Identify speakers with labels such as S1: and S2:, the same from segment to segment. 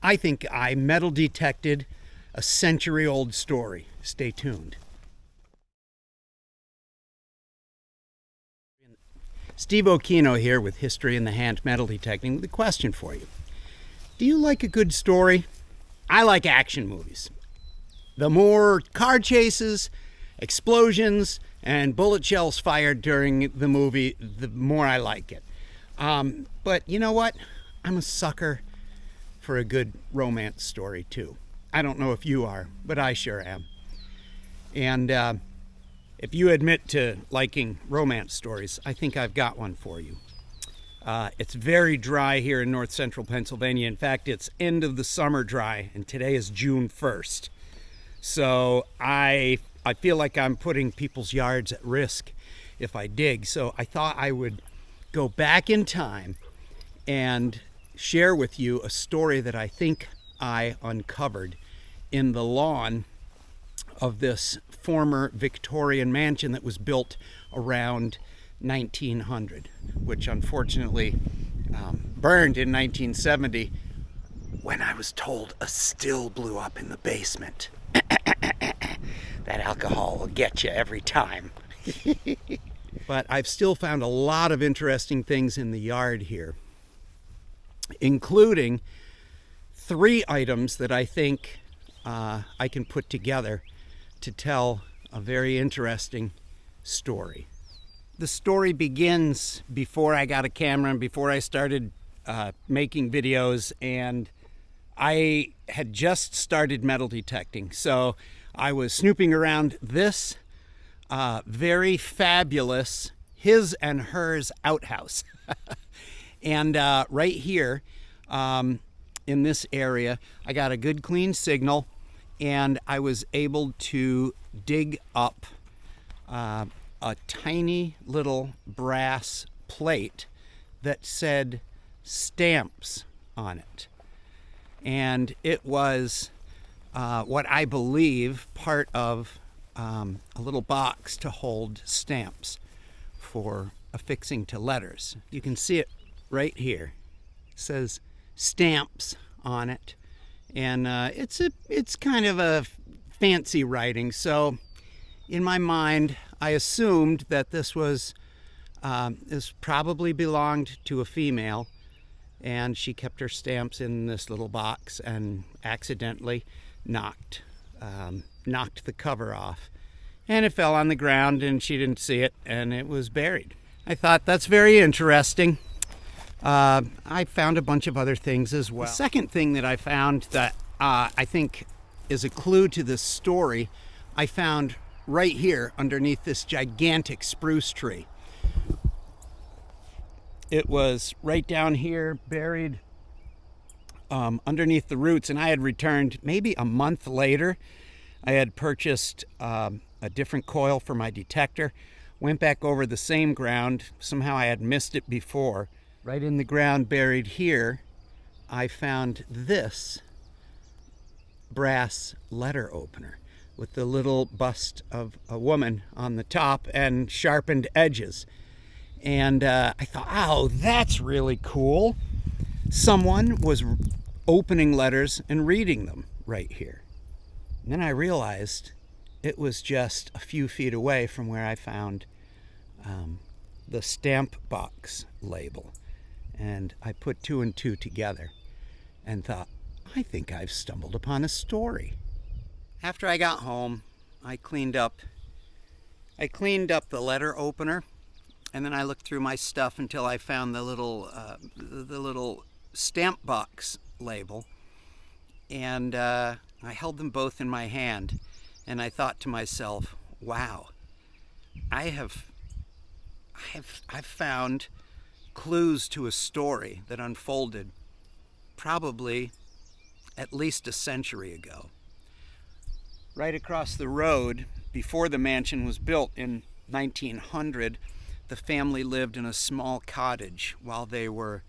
S1: I think I metal detected a century-old story. Stay tuned. Steve Okino here with History in the Hand Metal Detecting with a question for you. Do you like a good story? I like action movies. The more car chases, explosions, and bullet shells fired during the movie, the more I like it. But you know what? I'm a sucker for a good romance story too. I don't know if you are, but I sure am. And if you admit to liking romance stories, I think I've got one for you. It's very dry here in north central Pennsylvania. In fact, it's end of the summer dry, and today is June 1st. So I feel like I'm putting people's yards at risk if I dig. So I thought I would go back in time and share with you a story that I think I uncovered in the lawn of this former Victorian mansion that was built around 1900, which unfortunately burned in 1970 when I was told a still blew up in the basement. That alcohol will get you every time. But I've still found a lot of interesting things in the yard here, including 3 items that I think I can put together to tell a very interesting story. The story begins before I got a camera and before I started making videos, and I had just started metal detecting. So I was snooping around this very fabulous his and hers outhouse. And right here in this area, I got a good clean signal, and I was able to dig up a tiny little brass plate that said stamps on it. And it was what I believe part of a little box to hold stamps for affixing to letters. You can see it right here. It says stamps on it, and it's kind of a fancy writing. So in my mind, I assumed that this probably belonged to a female, and she kept her stamps in this little box and accidentally knocked the cover off, and it fell on the ground, and she didn't see it, and it was buried. I thought, that's very interesting. I found a bunch of other things as well. The second thing that I found that I think is a clue to this story, I found right here underneath this gigantic spruce tree. It was right down here, buried underneath the roots, and I had returned maybe a month later. I had purchased a different coil for my detector, went back over the same ground. Somehow I had missed it before. Right in the ground buried here, I found this brass letter opener with the little bust of a woman on the top and sharpened edges. And I thought, oh, that's really cool. Someone was opening letters and reading them right here. And then I realized it was just a few feet away from where I found the stamp box label. And I put 2 and 2 together and thought, I think I've stumbled upon a story. After I got home, I cleaned up the letter opener, and then I looked through my stuff until I found the little stamp box label, and I held them both in my hand, and I thought to myself, wow, I've found clues to a story that unfolded probably at least a century ago. Right across the road, before the mansion was built in 1900, the family lived in a small cottage while they were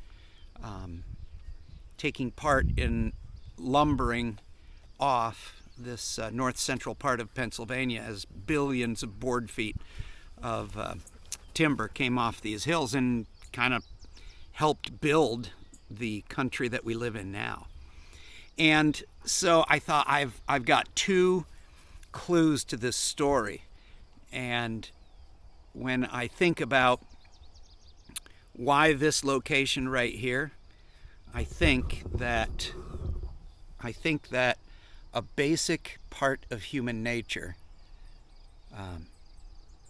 S1: taking part in lumbering off this north central part of Pennsylvania as billions of board feet of timber came off these hills and kind of helped build the country that we live in now. And so I thought I've got two clues to this story. And when I think about why this location right here, I think that a basic part of human nature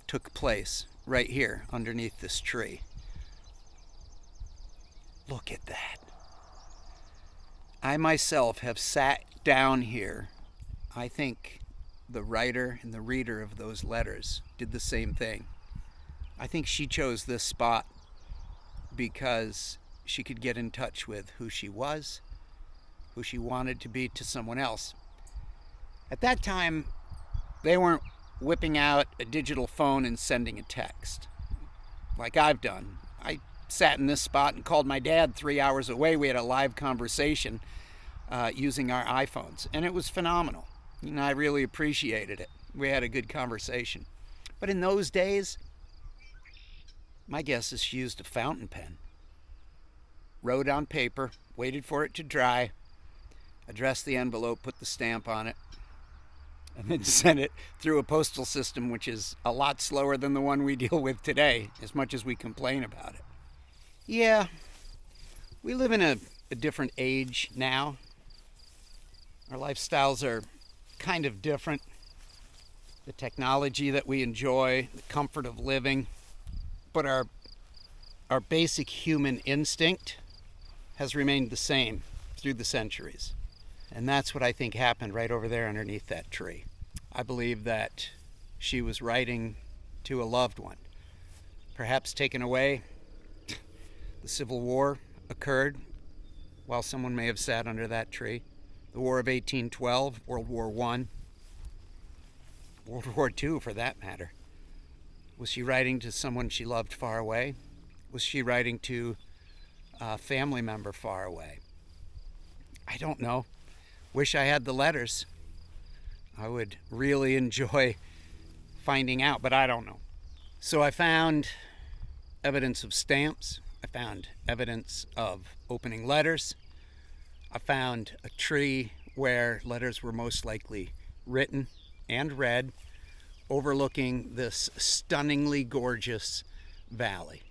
S1: took place right here underneath this tree. Look at that. I myself have sat down here. I think the writer and the reader of those letters did the same thing. I think she chose this spot because she could get in touch with who she was, who she wanted to be to someone else. At that time, they weren't whipping out a digital phone and sending a text like I've done. I sat in this spot and called my dad 3 hours away. We had a live conversation using our iPhones, and it was phenomenal. And I really appreciated it. We had a good conversation. But in those days, my guess is she used a fountain pen. Wrote on paper, waited for it to dry, addressed the envelope, put the stamp on it, and then sent it through a postal system which is a lot slower than the one we deal with today, as much as we complain about it. Yeah, we live in a different age now. Our lifestyles are kind of different. The technology that we enjoy, the comfort of living, but our basic human instinct has remained the same through the centuries. And that's what I think happened right over there underneath that tree. I believe that she was writing to a loved one, perhaps taken away. The Civil War occurred while someone may have sat under that tree. The War of 1812, World War I, World War II for that matter. Was she writing to someone she loved far away? Was she writing to a family member far away? I don't know. Wish I had the letters. I would really enjoy finding out, but I don't know. So I found evidence of stamps. I found evidence of opening letters. I found a tree where letters were most likely written and read, overlooking this stunningly gorgeous valley.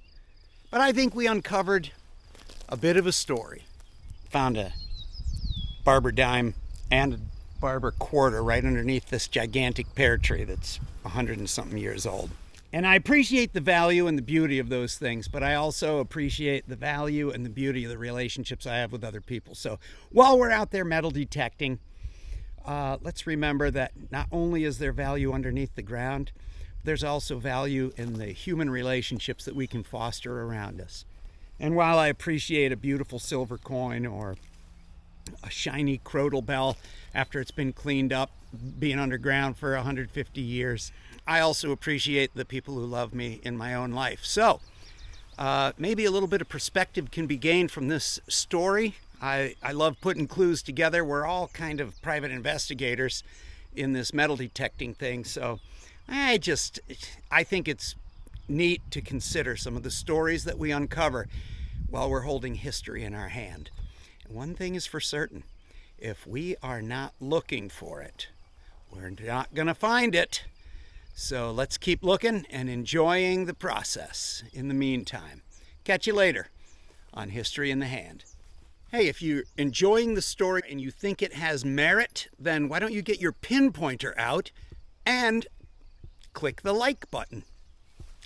S1: But I think we uncovered a bit of a story. Found a Barber dime and a Barber quarter right underneath this gigantic pear tree that's 100 and something years old. And I appreciate the value and the beauty of those things, but I also appreciate the value and the beauty of the relationships I have with other people. So while we're out there metal detecting, let's remember that not only is there value underneath the ground, there's also value in the human relationships that we can foster around us. And while I appreciate a beautiful silver coin or a shiny crodal bell after it's been cleaned up, being underground for 150 years, I also appreciate the people who love me in my own life. So maybe a little bit of perspective can be gained from this story. I love putting clues together. We're all kind of private investigators in this metal detecting thing. So I think it's neat to consider some of the stories that we uncover while we're holding history in our hand. And one thing is for certain, if we are not looking for it, we're not going to find it. So let's keep looking and enjoying the process in the meantime. Catch you later on History in the Hand. Hey, if you're enjoying the story and you think it has merit, then why don't you get your pinpointer out and click the like button?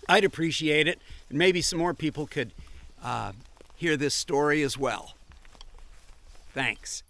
S1: I'd appreciate it, and maybe some more people could hear this story as well. Thanks.